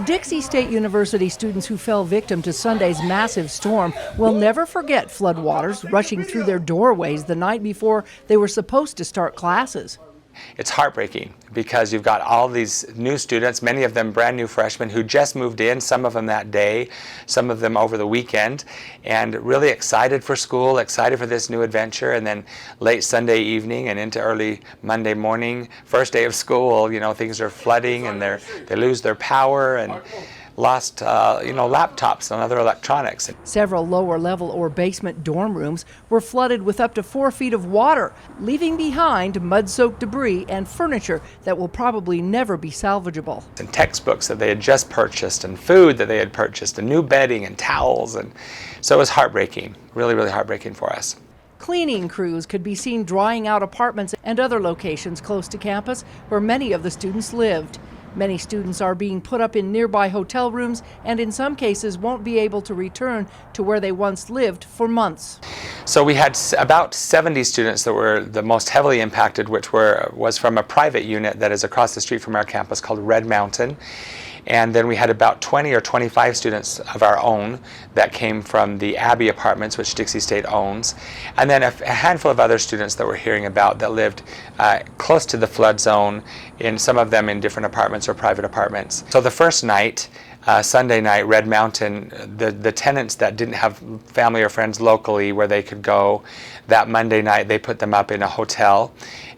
Dixie State University students who fell victim to Sunday's massive storm will never forget floodwaters rushing through their doorways the night before they were supposed to start classes. It's heartbreaking because you've got all these new students, many of them brand new freshmen who just moved in, some of them that day, some of them over the weekend, and really excited for school, excited for this new adventure. And then late Sunday evening and into early Monday morning, first day of school, things are flooding and they lose their power and lost laptops and other electronics. Several lower level or basement dorm rooms were flooded with up to 4 feet of water, leaving behind mud-soaked debris and furniture that will probably never be salvageable. And textbooks that they had just purchased and food that they had purchased and new bedding and towels, and so it was heartbreaking, really, really heartbreaking for us. Cleaning crews could be seen drying out apartments and other locations close to campus where many of the students lived. Many students are being put up in nearby hotel rooms and in some cases won't be able to return to where they once lived for months. So we had about 70 students that were the most heavily impacted, which was from a private unit that is across the street from our campus called Red Mountain. And then we had about 20 or 25 students of our own that came from the Abbey apartments, which Dixie State owns. And then a handful of other students that we're hearing about that lived close to the flood zone, some of them in different apartments or private apartments. So the first night, Sunday night, Red Mountain, the tenants that didn't have family or friends locally where they could go, that Monday night they put them up in a hotel.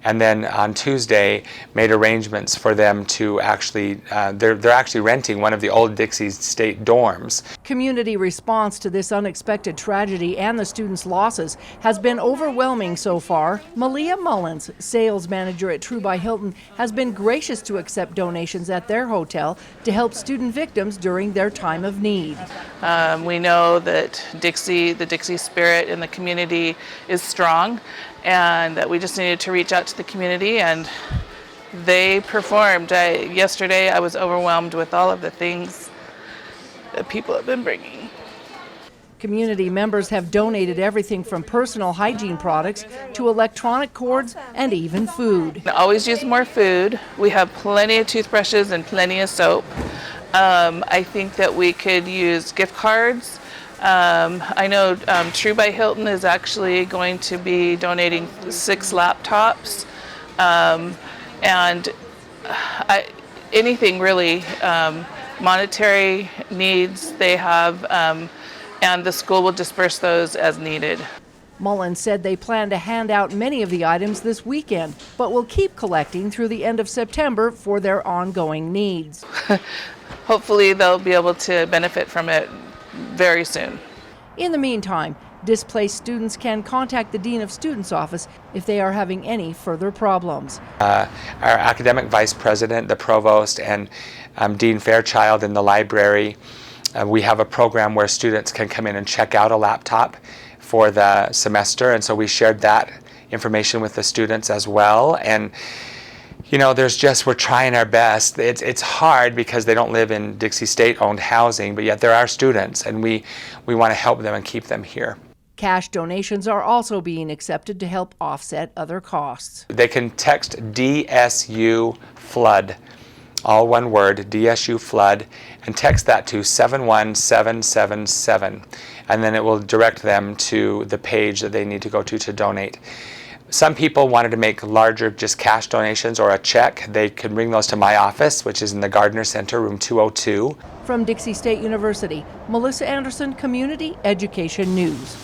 And then on Tuesday made arrangements for them to actually, they're actually renting one of the old Dixie State dorms. Community response to this unexpected tragedy and the students' losses has been overwhelming so far. Malia Mullins, sales manager at True by Hilton, has been gracious to accept donations at their hotel to help student victims during their time of need. We know that the Dixie spirit in the community is strong, and that we just needed to reach out to the community, and they performed. Yesterday I was overwhelmed with all of the things that people have been bringing. Community members have donated everything from personal hygiene products to electronic cords and even food. Always use more food. We have plenty of toothbrushes and plenty of soap. I think that we could use gift cards. I know True by Hilton is actually going to be donating 6 laptops, and anything really, monetary needs they have, and the school will disperse those as needed. Mullins said they plan to hand out many of the items this weekend, but will keep collecting through the end of September for their ongoing needs. Hopefully they'll be able to benefit from it very soon. In the meantime, displaced students can contact the Dean of Students' office if they are having any further problems. Our academic vice president, the provost, and Dean Fairchild in the library, we have a program where students can come in and check out a laptop for the semester, and so we shared that information with the students as well. And we're trying our best. It's hard because they don't live in Dixie State-owned housing, but yet there are students, and we want to help them and keep them here. Cash donations are also being accepted to help offset other costs. They can text DSU Flood, all one word, DSU Flood, and text that to 71777, and then it will direct them to the page that they need to go to donate. Some people wanted to make larger just cash donations or a check. They can bring those to my office, which is in the Gardner Center, room 202. From Dixie State University, Melissa Anderson, Community Education News.